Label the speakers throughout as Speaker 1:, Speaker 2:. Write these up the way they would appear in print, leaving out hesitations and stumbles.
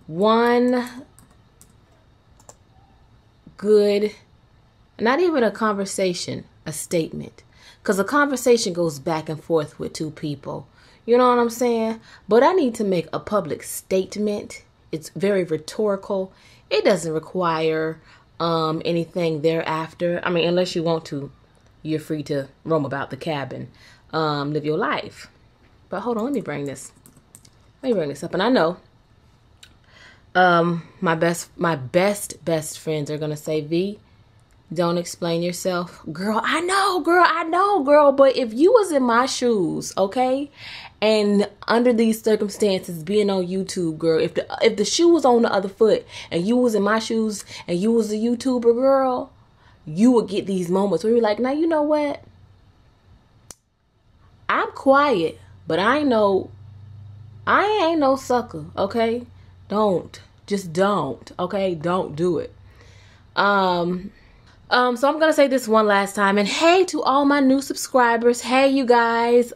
Speaker 1: one good, not even a conversation, a statement. Because a conversation goes back and forth with two people. You know what I'm saying? But I need to make a public statement. It's very rhetorical. It doesn't require anything thereafter. I mean, unless you want to, you're free to roam about the cabin, live your life. But hold on, let me bring this up. And I know my best friends are gonna say, V, don't explain yourself. Girl, I know, girl. But if you was in my shoes, okay, and under these circumstances, being on YouTube, girl, if the shoe was on the other foot and you was in my shoes and you was a YouTuber, girl, you would get these moments where you're like, now you know what? I'm quiet, but I ain't no sucker, okay? Just don't, okay? Don't do it. So I'm gonna say this one last time, and hey to all my new subscribers. Hey, you guys,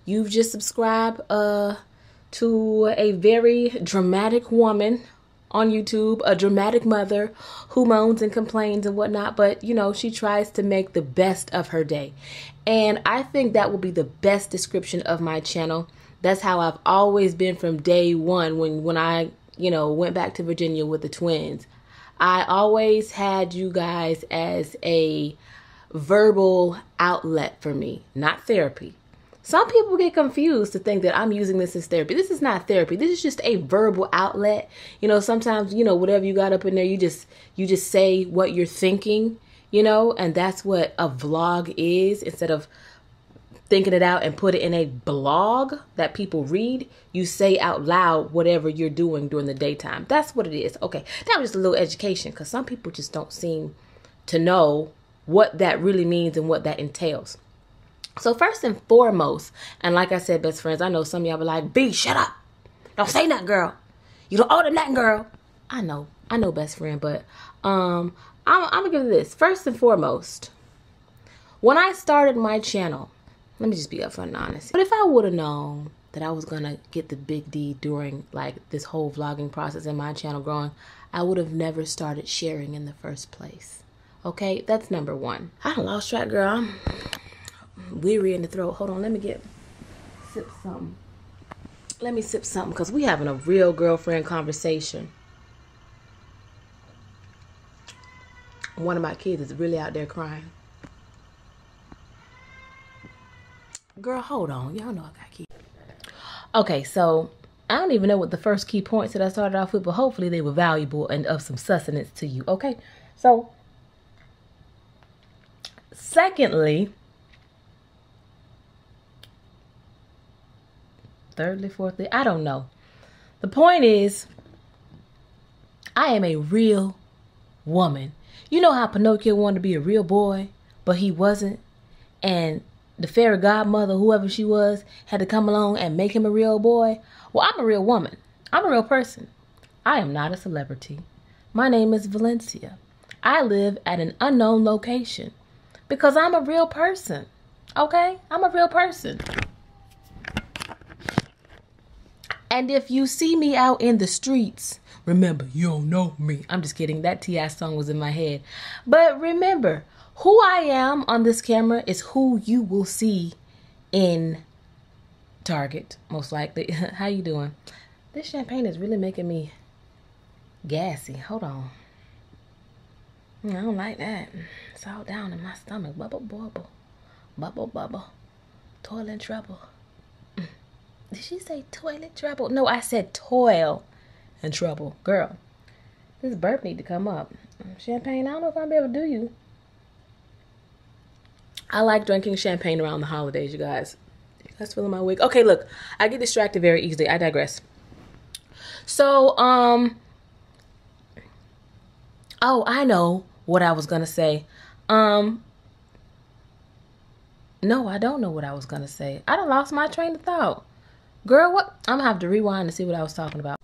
Speaker 1: you've just subscribed to a very dramatic woman on YouTube, a dramatic mother who moans and complains and whatnot, but you know, she tries to make the best of her day. And I think that will be the best description of my channel. That's how I've always been from day one when I, you know, went back to Virginia with the twins. I always had you guys as a verbal outlet for me, not therapy. Some people get confused to think that I'm using this as therapy. This is not therapy. This is just a verbal outlet. You know, sometimes, you know, whatever you got up in there, you just say what you're thinking, you know, and that's what a vlog is. Instead of thinking it out and put it in a blog that people read, you say out loud whatever you're doing during the daytime. That's what it is. Okay, that was just a little education, because some people just don't seem to know what that really means and what that entails. So first and foremost, and like I said, best friends, I know some of y'all be like, B, shut up. Don't say nothing, girl. You don't owe them nothing, girl. I know, best friend, but I'm gonna give it this. First and foremost, when I started my channel, let me just be upfront and honest. But if I would have known that I was going to get the big D during like this whole vlogging process and my channel growing, I would have never started sharing in the first place. Okay, that's number one. I done lost track, girl. I'm weary in the throat. Hold on, let me sip something. Let me sip something, because we having a real girlfriend conversation. One of my kids is really out there crying. Girl, hold on. Y'all know I got kids. Okay, so I don't even know what the first key points that I started off with, but hopefully they were valuable and of some sustenance to you. Okay, so secondly, thirdly, fourthly, I don't know. The point is, I am a real woman. You know how Pinocchio wanted to be a real boy, but he wasn't, and the fairy godmother, whoever she was, had to come along and make him a real boy? Well, I'm a real woman. I'm a real person. I am not a celebrity. My name is Valencia. I live at an unknown location because I'm a real person. Okay? I'm a real person. And if you see me out in the streets, remember, you don't know me. I'm just kidding. That T.I. song was in my head. But remember, who I am on this camera is who you will see in Target, most likely. How you doing? This champagne is really making me gassy. Hold on. I don't like that. It's all down in my stomach. Bubble, bubble. Bubble, bubble. Toilet trouble. Did she say toilet trouble? No, I said toil and trouble. Girl, this burp need to come up. Champagne, I don't know if I'll be able to do you. I like drinking champagne around the holidays, you guys. You guys feeling my wig? Okay, look, I get distracted very easily. I digress. So, oh, I know what I was gonna say. No, I don't know what I was gonna say. I done lost my train of thought. Girl, what? I'm gonna have to rewind to see what I was talking about.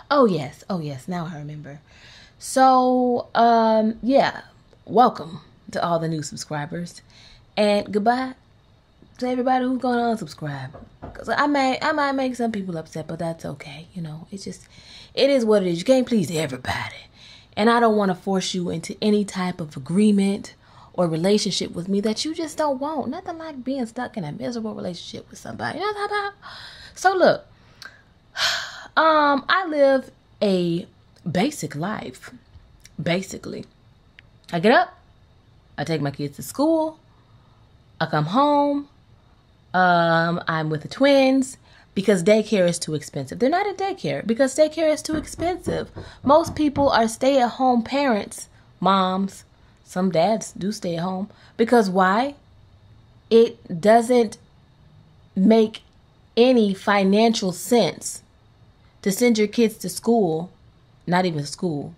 Speaker 1: Oh yes, now I remember. So, yeah, welcome to all the new subscribers, and goodbye to everybody who's gonna unsubscribe. Cause I might make some people upset, but that's okay. You know, it is what it is. You can't please everybody. And I don't want to force you into any type of agreement or relationship with me that you just don't want. Nothing like being stuck in a miserable relationship with somebody. You know what I'm talking about? So look, I live a basic life. Basically, I get up, I take my kids to school, I come home, I'm with the twins because daycare is too expensive. They're not at daycare because daycare is too expensive. Most people are stay-at-home parents, moms. Some dads do stay at home because why? It doesn't make any financial sense to send your kids to school, not even school,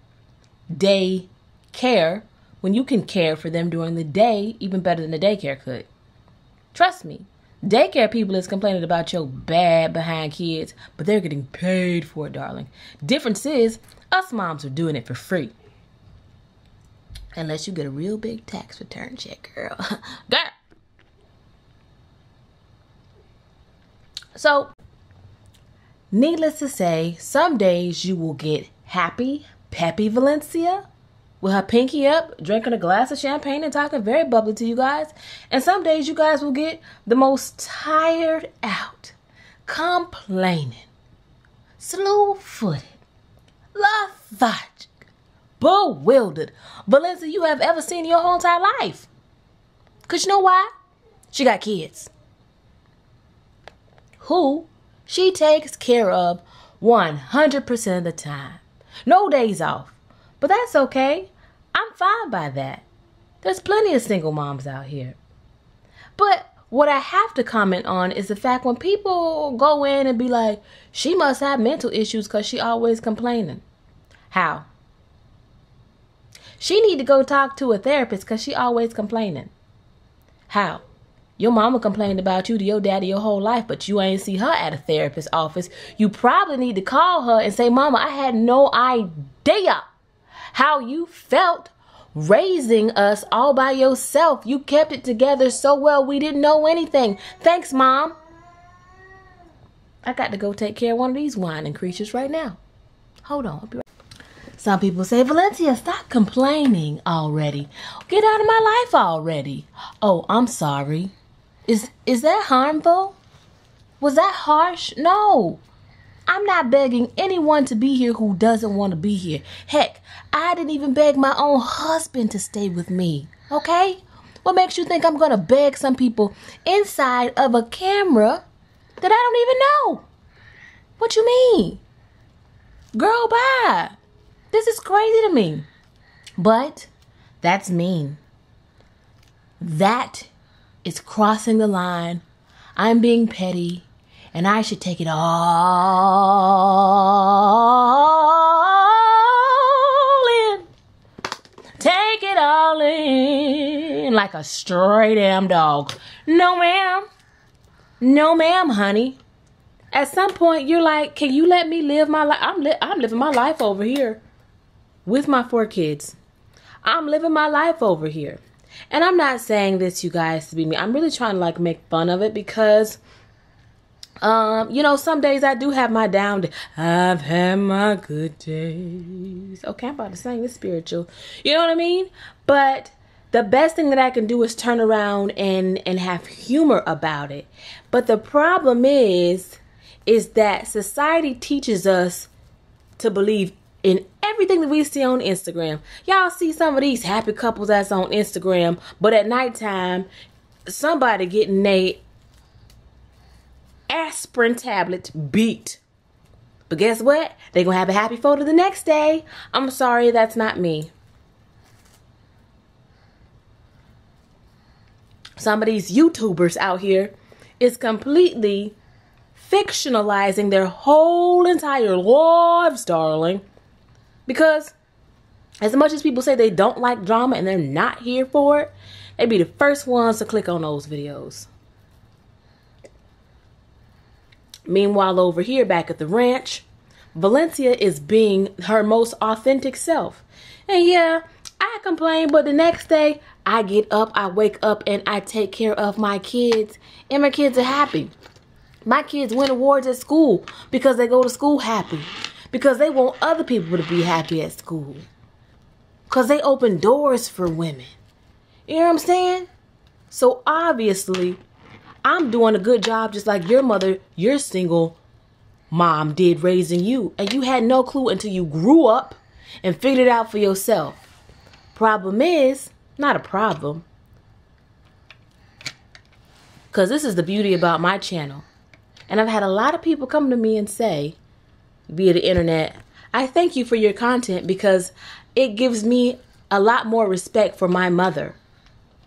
Speaker 1: day care, when you can care for them during the day even better than the daycare could. Trust me, daycare people is complaining about your bad behind kids, but they're getting paid for it, darling. Difference is, us moms are doing it for free. Unless you get a real big tax return check, girl. Girl! So, needless to say, some days you will get happy, peppy Valencia with her pinky up, drinking a glass of champagne and talking very bubbly to you guys. And some days you guys will get the most tired out, complaining, slew-footed, lethargic, bewildered Valencia you have ever seen in your whole entire life. Because you know why? She got kids who she takes care of 100% of the time. No days off. But that's okay. I'm fine by that. There's plenty of single moms out here. But what I have to comment on is the fact when people go in and be like, she must have mental issues because she always complaining. How? She need to go talk to a therapist because she always complaining. How? Your mama complained about you to your daddy your whole life, but you ain't see her at a therapist's office. You probably need to call her and say, Mama, I had no idea how you felt raising us all by yourself. You kept it together so well we didn't know anything. Thanks, Mom. I got to go take care of one of these whining creatures right now. Hold on. I'll be right. Some people say, Valencia, stop complaining already. Get out of my life already. Oh, I'm sorry. Is that harmful? Was that harsh? No. I'm not begging anyone to be here who doesn't want to be here. Heck, I didn't even beg my own husband to stay with me. Okay? What makes you think I'm going to beg some people inside of a camera that I don't even know? What you mean? Girl, bye. This is crazy to me. But that's mean. That is crossing the line. I'm being petty. And I should take it all in. Take it all in like a stray damn dog. No, ma'am. No, ma'am, honey. At some point, you're like, can you let me live my life? I'm living my life over here with my 4 kids. I'm living my life over here. And I'm not saying this, you guys, to be me. I'm really trying to, like, make fun of it because... you know, some days I do have my down day. I've had my good days. Okay, I'm about to sing this spiritual. You know what I mean? But the best thing that I can do is turn around and have humor about it. But the problem is that society teaches us to believe in everything that we see on Instagram. Y'all see some of these happy couples that's on Instagram, but at nighttime, somebody getting a aspirin tablet beat. But guess what? They're gonna have a happy photo the next day. I'm sorry, that's not me. Some of these YouTubers out here is completely fictionalizing their whole entire lives, darling. Because as much as people say they don't like drama and they're not here for it, they be the first ones to click on those videos. Meanwhile, over here back at the ranch, Valencia is being her most authentic self. And yeah, I complain, but the next day, I get up, I wake up, and I take care of my kids, and my kids are happy. My kids win awards at school because they go to school happy. Because they want other people to be happy at school. Because they open doors for women. You know what I'm saying? So obviously, I'm doing a good job just like your mother, your single mom did raising you. And you had no clue until you grew up and figured it out for yourself. Problem is, not a problem. Because this is the beauty about my channel. And I've had a lot of people come to me and say, via the internet, I thank you for your content because it gives me a lot more respect for my mother.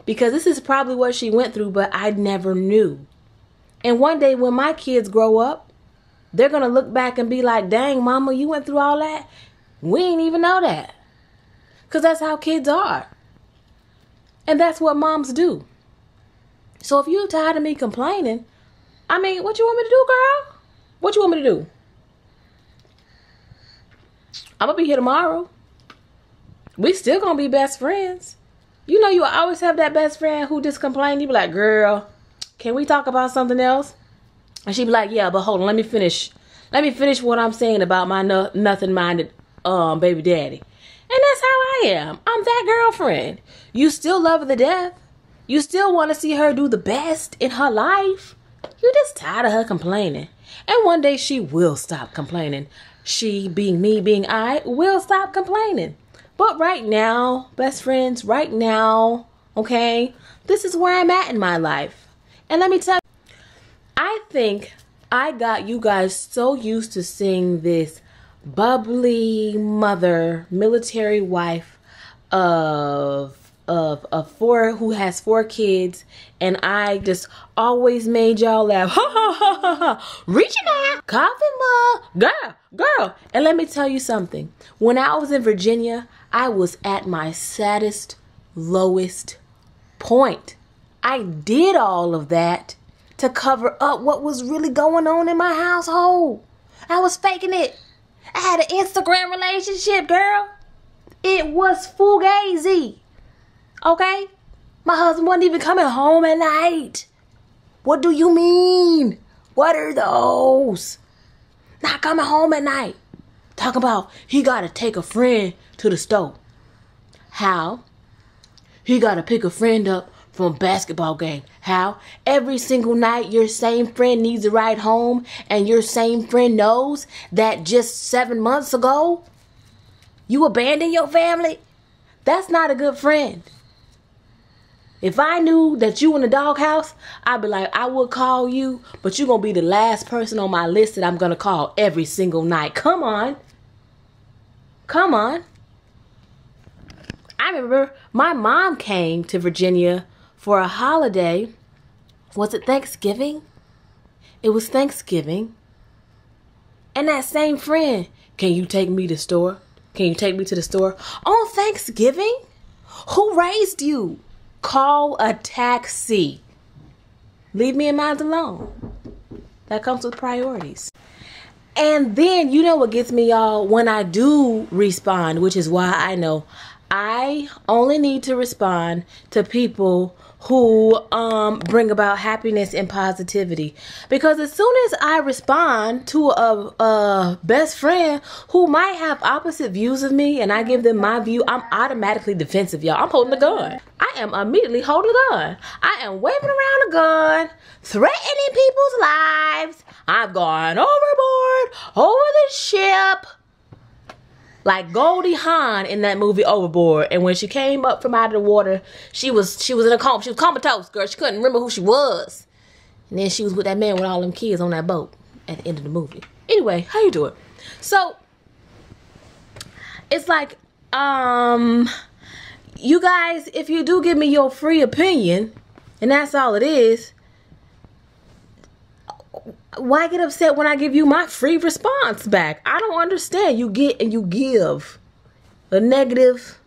Speaker 1: Because this is probably what she went through, but I never knew. And one day when my kids grow up, they're going to look back and be like, dang, mama, you went through all that? We ain't even know that. Because that's how kids are. And that's what moms do. So if you're tired of me complaining, I mean, what you want me to do, girl? What you want me to do? I'm going to be here tomorrow. We still going to be best friends. You know, you always have that best friend who just complains. You be like, girl, can we talk about something else? And she be like, yeah, but hold on, let me finish. Let me finish what I'm saying about my nothing-minded baby daddy. And that's how I am. I'm that girlfriend. You still love her to death. You still want to see her do the best in her life. You're just tired of her complaining. And one day she will stop complaining. She, being me, being I, will stop complaining. But right now, best friends, right now, okay, this is where I'm at in my life. And let me tell you, I think I got you guys so used to seeing this bubbly mother, military wife of four, who has 4 kids, and I just always made y'all laugh. Ha ha ha ha ha. Reaching out, coffee mug, girl. And let me tell you something. When I was in Virginia, I was at my saddest, lowest point. I did all of that to cover up what was really going on in my household. I was faking it. I had an Instagram relationship, girl. It was fugazi. Okay? My husband wasn't even coming home at night. What do you mean? What are those? Not coming home at night. Talking about he got to take a friend to the store. How? He got to pick a friend up from a basketball game. How? Every single night your same friend needs a ride home and your same friend knows that just 7 months ago you abandoned your family. That's not a good friend. If I knew that you in the doghouse, I'd be like, I would call you, but you're going to be the last person on my list that I'm going to call every single night. Come on. Come on. I remember my mom came to Virginia for a holiday. Was it Thanksgiving? It was Thanksgiving. And that same friend, can you take me to the store? Can you take me to the store? On Thanksgiving? Who raised you? Call a taxi. Leave me and mine alone. That comes with priorities. And then, you know what gets me, y'all? When I do respond, which is why I know I only need to respond to people who bring about happiness and positivity. Because as soon as I respond to a best friend who might have opposite views of me and I give them my view, I'm automatically defensive, y'all. I'm holding a gun. I am immediately holding a gun. I am waving around a gun, threatening people's lives. I've gone overboard, over the ship. Like Goldie Hawn in that movie Overboard. And when she came up from out of the water, she was in a coma. She was comatose, girl. She couldn't remember who she was. And then she was with that man with all them kids on that boat at the end of the movie. Anyway, how you doing? So, it's like, you guys, if you do give me your free opinion, and that's all it is, why get upset when I give you my free response back? I don't understand. You get and you give. A negative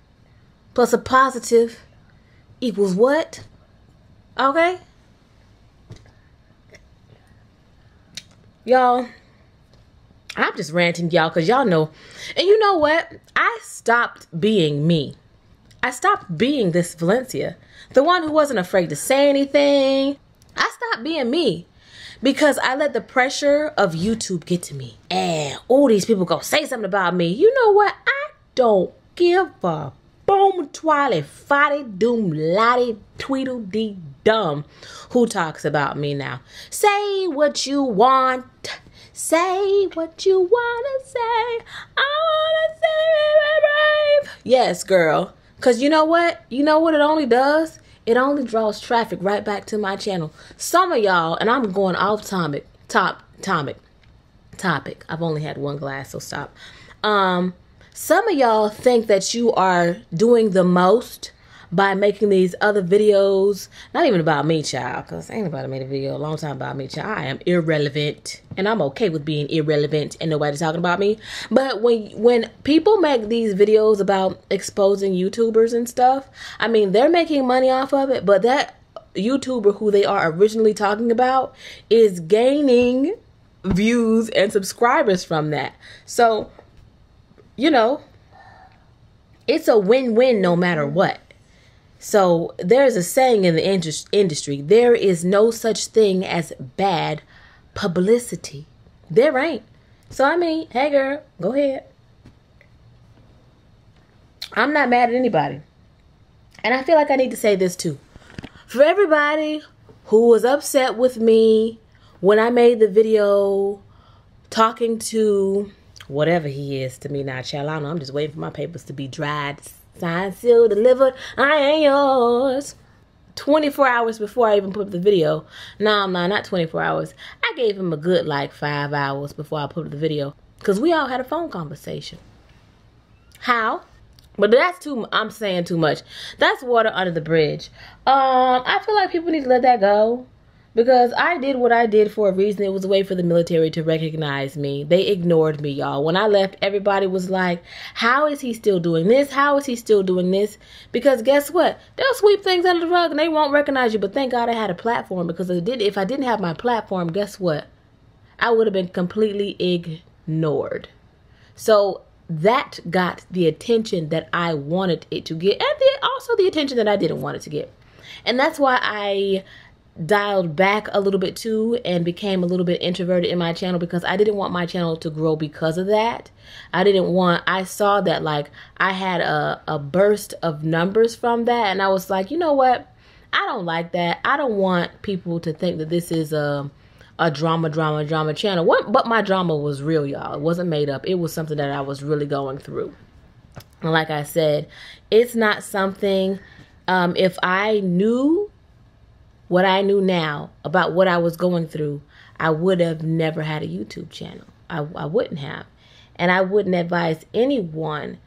Speaker 1: plus a positive equals what? Okay? Y'all, I'm just ranting, y'all, because y'all know. And you know what? I stopped being me. I stopped being this Valencia, the one who wasn't afraid to say anything. I stopped being me because I let the pressure of YouTube get to me. And all these people go say something about me. You know what? I don't give a boom twally foddy doom lotty tweedle dee dum who talks about me now. Say what you want. Say what you wanna say. I wanna say brave. Yes, girl. Cause you know what? You know what it only does? It only draws traffic right back to my channel. Some of y'all, and I'm going off topic. I've only had one glass, so stop. Some of y'all think that you are doing the most by making these other videos, not even about me, child, because ain't nobody made a video a long time about me, child. I am irrelevant, and I'm okay with being irrelevant and nobody talking about me. But when people make these videos about exposing YouTubers and stuff, I mean, they're making money off of it, but that YouTuber who they are originally talking about is gaining views and subscribers from that. So, you know, it's a win-win no matter what. So there's a saying in the industry, there is no such thing as bad publicity. There ain't. So, I mean, hey girl, go ahead. I'm not mad at anybody. And I feel like I need to say this too. For everybody who was upset with me when I made the video talking to whatever he is to me now, child, I don't know, I'm just waiting for my papers to be dried, signed, sealed, delivered. I ain't yours. 24 hours before I even put up the video. No, I'm not 24 hours. I gave him a good like 5 hours before I put up the video. Because we all had a phone conversation. How? But that's I'm saying too much. That's water under the bridge. I feel like people need to let that go. Because I did what I did for a reason. It was a way for the military to recognize me. They ignored me, y'all. When I left, everybody was like, how is he still doing this? How is he still doing this? Because guess what? They'll sweep things under the rug and they won't recognize you. But thank God I had a platform, because if I didn't have my platform, guess what? I would have been completely ignored. So that got the attention that I wanted it to get, and also the attention that I didn't want it to get. And that's why I dialed back a little bit too and became a little bit introverted in my channel, because I didn't want my channel to grow because of that. I saw that like I had a burst of numbers from that, and I was like, you know what? I don't like that. I don't want people to think that this is a drama channel. But my drama was real, y'all. It wasn't made up. It was something that I was really going through. And like I said, it's not something, if I knew what I knew now about what I was going through, I would have never had a YouTube channel. I wouldn't have. And I wouldn't advise anyone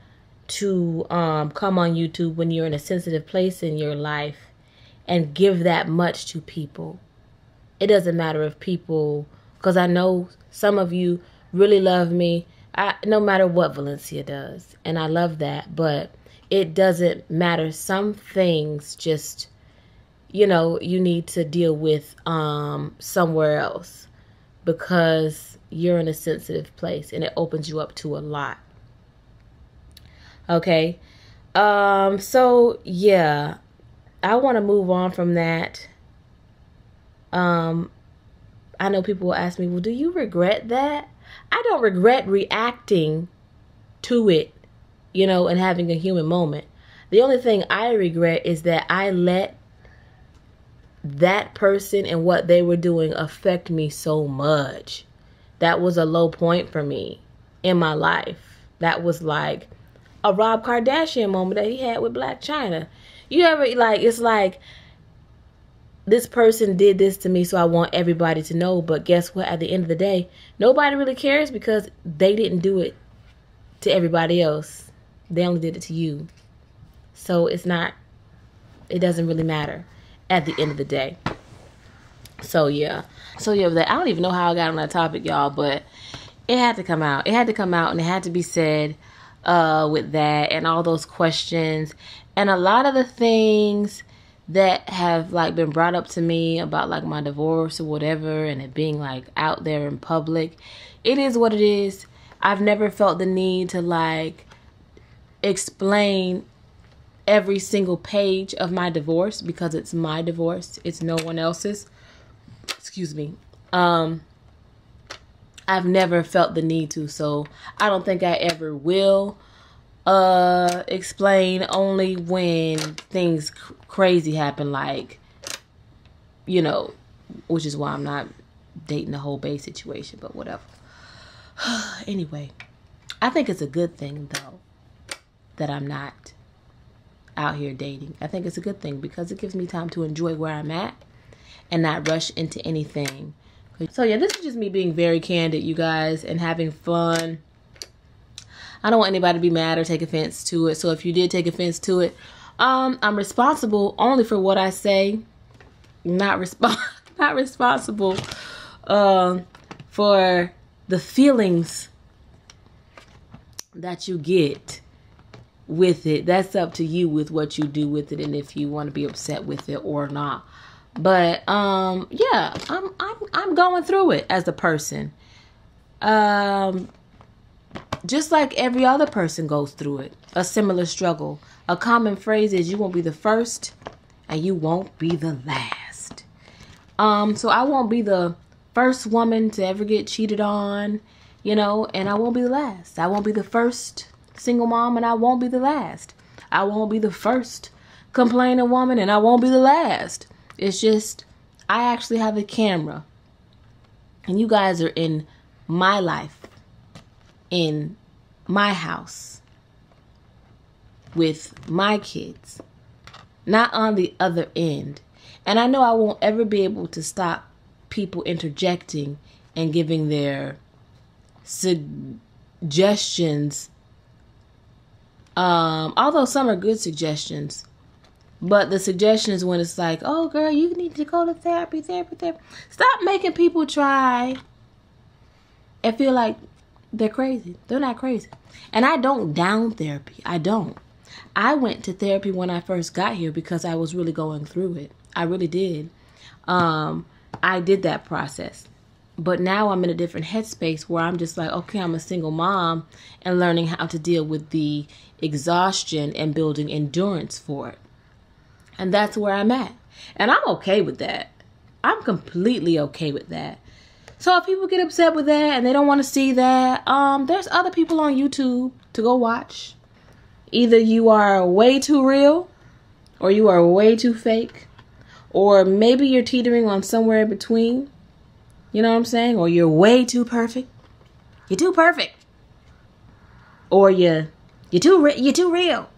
Speaker 1: to come on YouTube when you're in a sensitive place in your life and give that much to people. It doesn't matter if people, because I know some of you really love me, no matter what Valencia does. And I love that. But it doesn't matter. Some things just, you know, you need to deal with somewhere else, because you're in a sensitive place and it opens you up to a lot. Okay. So yeah, I want to move on from that. I know people will ask me, well, do you regret that? I don't regret reacting to it, you know, and having a human moment. The only thing I regret is that I let that person and what they were doing affect me so much. That was a low point for me in my life. That was like a Rob Kardashian moment that he had with Blac Chyna. You ever, like, it's like, this person did this to me, so I want everybody to know. But guess what? At the end of the day, nobody really cares, because they didn't do it to everybody else. They only did it to you. So it doesn't really matter at the end of the day. So yeah, I don't even know how I got on that topic, y'all, but it had to come out. It had to come out, and it had to be said with that and all those questions and a lot of the things that have like been brought up to me about like my divorce or whatever, and it being like out there in public. It is what it is. I've never felt the need to like explain every single page of my divorce because it's my divorce. It's no one else's. Excuse me. I've never felt the need to, so I don't think I ever will explain, only when things crazy happen, like, you know, which is why I'm not dating the whole Bay situation, but whatever. Anyway, I think it's a good thing, though, that I'm not out here dating. I think it's a good thing because it gives me time to enjoy where I'm at and not rush into anything. So yeah, this is just me being very candid, you guys, and having fun. I don't want anybody to be mad or take offense to it. So if you did take offense to it, I'm responsible only for what I say. Not responsible for the feelings that you get with it. That's up to you with what you do with it and if you want to be upset with it or not. But yeah, I'm going through it as a person. Just like every other person goes through it, a similar struggle. A common phrase is you won't be the first and you won't be the last. So I won't be the first woman to ever get cheated on, you know, and I won't be the last. I won't be the first single mom and I won't be the last. I won't be the first complaining woman and I won't be the last. It's just, I actually have a camera and you guys are in my life, in my house, with my kids, not on the other end. And I know I won't ever be able to stop people interjecting and giving their suggestions, although some are good suggestions. But the suggestion is when it's like, oh, girl, you need to go to therapy. Stop making people try and feel like they're crazy. They're not crazy. And I don't down therapy. I don't. I went to therapy when I first got here because I was really going through it. I really did. I did that process. But now I'm in a different headspace where I'm just like, okay, I'm a single mom and learning how to deal with the exhaustion and building endurance for it. And that's where I'm at. And I'm okay with that. I'm completely okay with that. So if people get upset with that and they don't want to see that, there's other people on YouTube to go watch. Either you are way too real or you are way too fake. Or maybe you're teetering on somewhere in between. You know what I'm saying? Or you're way too perfect. You're too perfect. Or you're too real.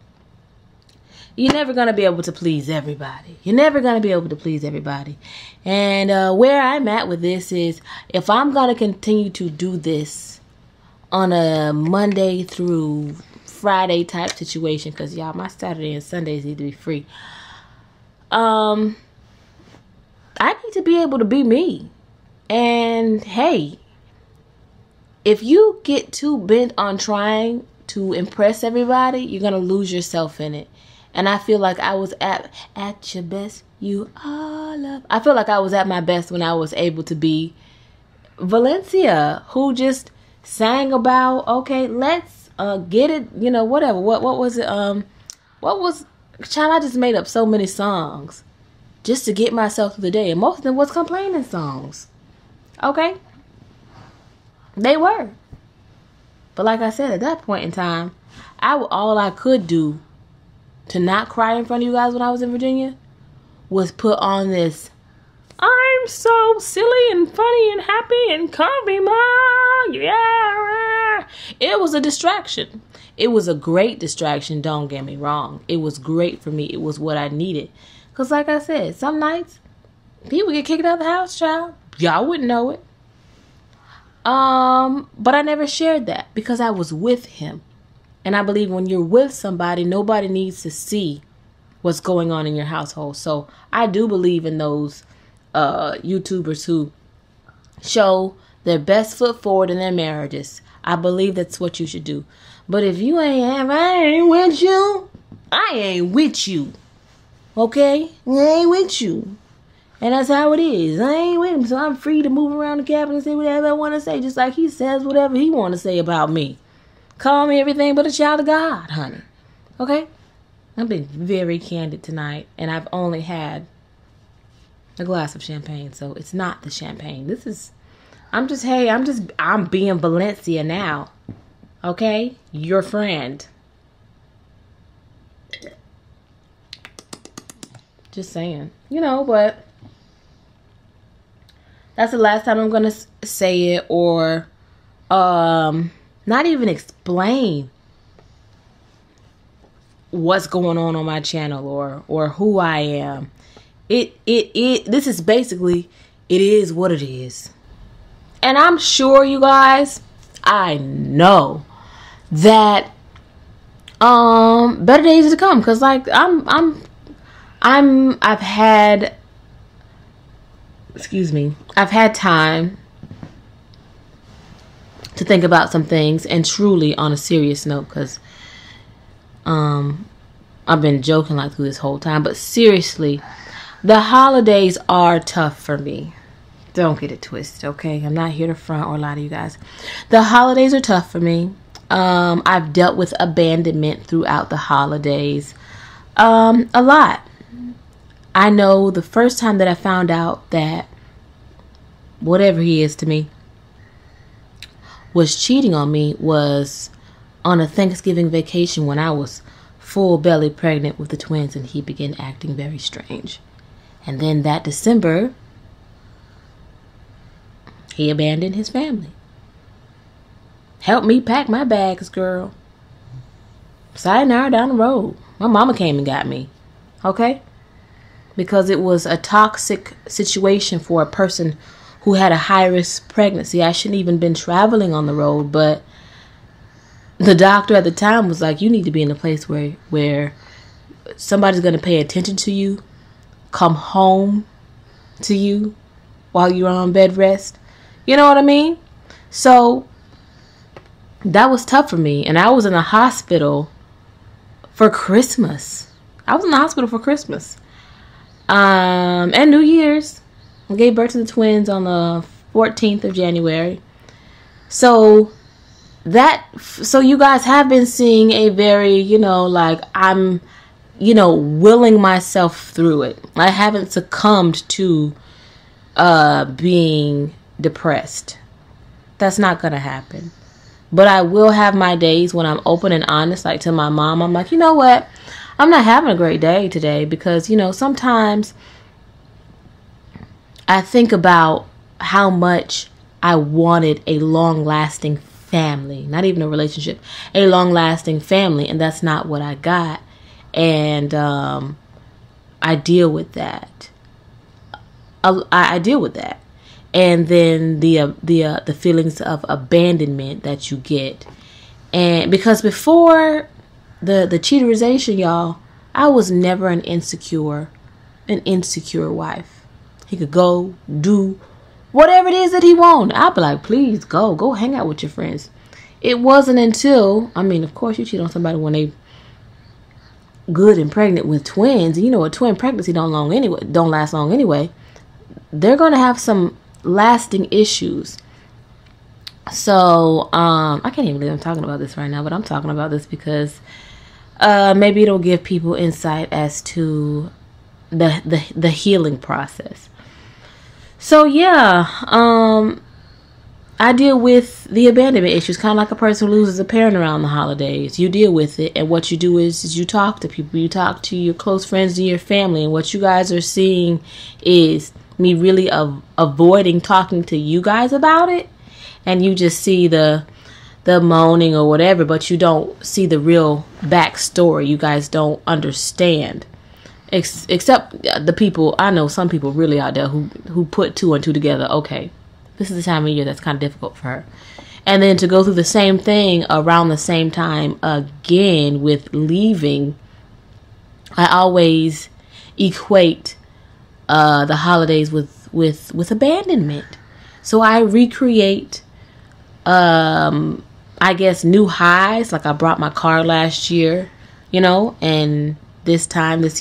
Speaker 1: You're never going to be able to please everybody. You're never going to be able to please everybody. And where I'm at with this is, if I'm going to continue to do this on a Monday through Friday type situation, because y'all, my Saturday and Sundays need to be free. I need to be able to be me. And hey, if you get too bent on trying to impress everybody, you're going to lose yourself in it. And I feel like I was at your best. You all love. I feel like I was at my best when I was able to be Valencia, who just sang about, okay, let's get it, you know, whatever. What was it? Child, I just made up so many songs just to get myself through the day. And most of them was complaining songs. Okay? They were. But like I said, at that point in time, all I could do to not cry in front of you guys when I was in Virginia was put on this, I'm so silly and funny and happy and comfy, mom. Yeah. It was a distraction. It was a great distraction, don't get me wrong. It was great for me. It was what I needed. Because like I said, some nights, people get kicked out of the house, child. Y'all wouldn't know it. But I never shared that because I was with him. And I believe when you're with somebody, nobody needs to see what's going on in your household. So I do believe in those YouTubers who show their best foot forward in their marriages. I believe that's what you should do. But if you I ain't with you, I ain't with you. Okay? I ain't with you. And that's how it is. I ain't with him, so I'm free to move around the cabin and say whatever I want to say, just like he says whatever he want to say about me. Call me everything but a child of God, honey. Okay? I'm being very candid tonight, and I've only had a glass of champagne, so it's not the champagne. I'm being Valencia now. Okay? Your friend. Just saying. But that's the last time I'm going to say it, or not even explain what's going on my channel or who I am. This is basically, it is what it is. And I'm sure, you guys, I know that better days to come, because like I've had time to think about some things, and truly on a serious note, because I've been joking like through this whole time, but seriously, the holidays are tough for me. Don't get it twisted, okay? I'm not here to front or lie to you guys. The holidays are tough for me. I've dealt with abandonment throughout the holidays a lot. I know the first time that I found out that whatever he is to me was cheating on me was on a Thanksgiving vacation when I was full belly pregnant with the twins, and he began acting very strange. And then that December, he abandoned his family. Helped me pack my bags, girl. Sayonara down the road. My mama came and got me. Okay? Because it was a toxic situation for a person who had a high-risk pregnancy. I shouldn't even been traveling on the road, but the doctor at the time was like, you need to be in a place where somebody's going to pay attention to you, come home to you while you're on bed rest. You know what I mean? So that was tough for me. And I was in the hospital for Christmas. And New Year's. I gave birth to the twins on the 14th of January. So you guys have been seeing a very, I'm, willing myself through it. I haven't succumbed to being depressed. That's not going to happen. But I will have my days when I'm open and honest, like to my mom. I'm like, you know what? I'm not having a great day today because, sometimes I think about how much I wanted a long-lasting family, not even a relationship, a long-lasting family, and that's not what I got. And I deal with that. I deal with that. And then the feelings of abandonment that you get. And because before the cheaterization, y'all, I was never an insecure wife. He could go do whatever it is that he wanted. I'd be like, please go hang out with your friends. It wasn't until, of course you cheat on somebody when they good and pregnant with twins. And a twin pregnancy don't last long anyway. They're going to have some lasting issues. So, I can't even believe I'm talking about this right now, but I'm talking about this because maybe it'll give people insight as to the healing process. So yeah, I deal with the abandonment issues, kind of like a person who loses a parent around the holidays. You deal with it, and what you do is you talk to people. You talk to your close friends and your family, and what you guys are seeing is me really avoiding talking to you guys about it, and you just see the moaning or whatever, but you don't see the real backstory. You guys don't understand. Except the people, I know some people really out there who put two and two together. Okay, this is the time of year that's kind of difficult for her. And then to go through the same thing around the same time again with leaving, I always equate the holidays with abandonment. So I recreate, I guess, new highs. Like I brought my car last year, and this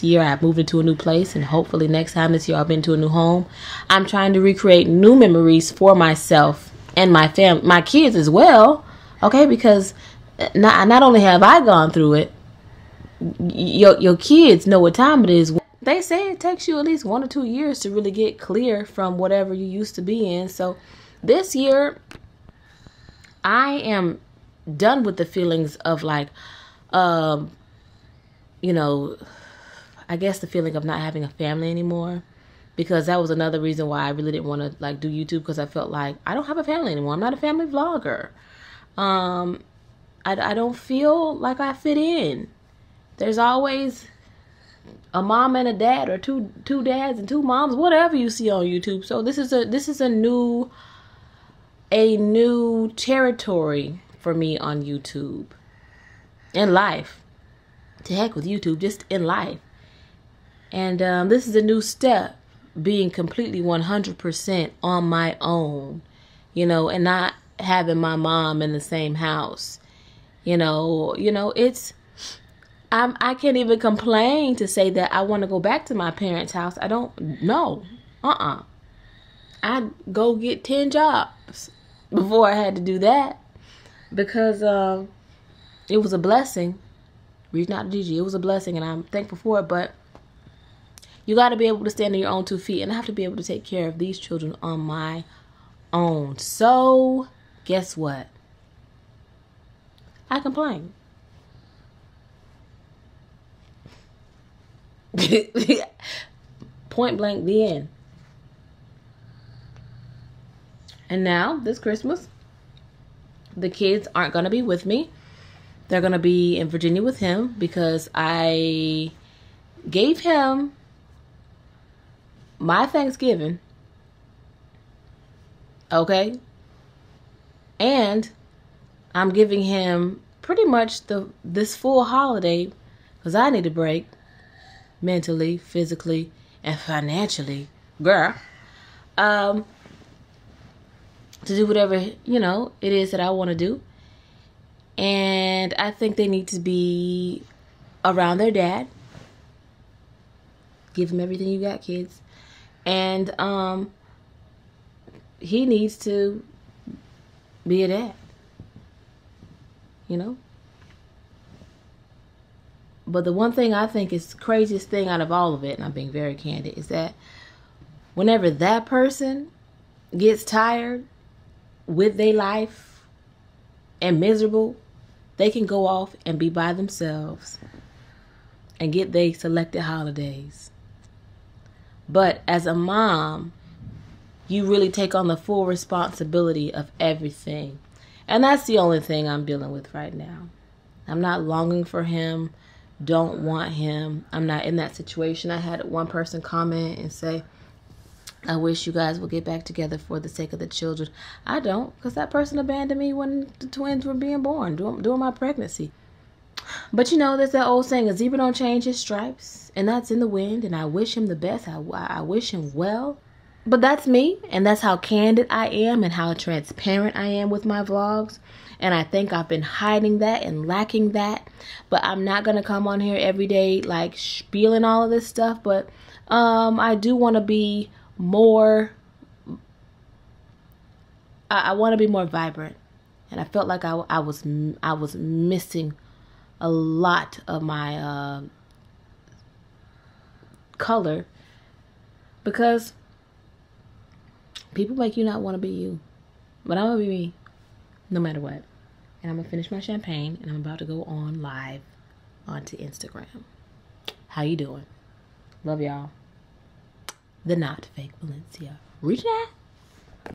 Speaker 1: year I moved into a new place, and hopefully next time this year I'll be into a new home. I'm trying to recreate new memories for myself and my family, my kids as well. Okay, because not only have I gone through it, your kids know what time it is. They say it takes you at least 1 or 2 years to really get clear from whatever you used to be in. So this year, I am done with the feelings of like, you know, I guess the feeling of not having a family anymore, because that was another reason why I really didn't want to like do YouTube, because I felt like I don't have a family anymore. I'm not a family vlogger. I don't feel like I fit in. There's always a mom and a dad, or two dads and 2 moms, whatever you see on YouTube. So this is a new territory for me on YouTube. In life. To heck with YouTube, just in life. And this is a new step, being completely 100% on my own, you know, and not having my mom in the same house. You know, it's, I can't even complain to say that I want to go back to my parents' house. I don't know. I'd go get 10 jobs before I had to do that, because it was a blessing. Reaching out to Gigi, it was a blessing, and I'm thankful for it. But you got to be able to stand on your own 2 feet, and I have to be able to take care of these children on my own. So guess what? I complain. Point blank, the end. And now this Christmas, the kids aren't going to be with me. They're going to be in Virginia with him, because I gave him my Thanksgiving. Okay? And I'm giving him pretty much this full holiday, because I need a break mentally, physically, and financially, girl. To do whatever, you know, it is that I want to do. And I think they need to be around their dad. Give him everything you got, kids. And he needs to be a dad. You know? But the one thing I think is the craziest thing out of all of it, and I'm being very candid, is that whenever that person gets tired with their life and miserable, they can go off and be by themselves and get their selected holidays. But as a mom, you really take on the full responsibility of everything. And that's the only thing I'm dealing with right now. I'm not longing for him, don't want him. I'm not in that situation. I had one person comment and say, I wish you guys would get back together for the sake of the children. I don't, because that person abandoned me when the twins were being born, during my pregnancy. But you know, there's that old saying, a zebra don't change his stripes, and that's in the wind, and I wish him the best. I wish him well. But that's me, and that's how candid I am and how transparent I am with my vlogs. And I think I've been hiding that and lacking that. But I'm not going to come on here every day like spieling all of this stuff. But I do want to be more, I want to be more vibrant. And I felt like I was missing a lot of my color, because people make you not want to be you. But I'm going to be me no matter what. And I'm going to finish my champagne, and I'm about to go on live onto Instagram. How you doing? Love y'all. The Not Fake Valencia. Reach out.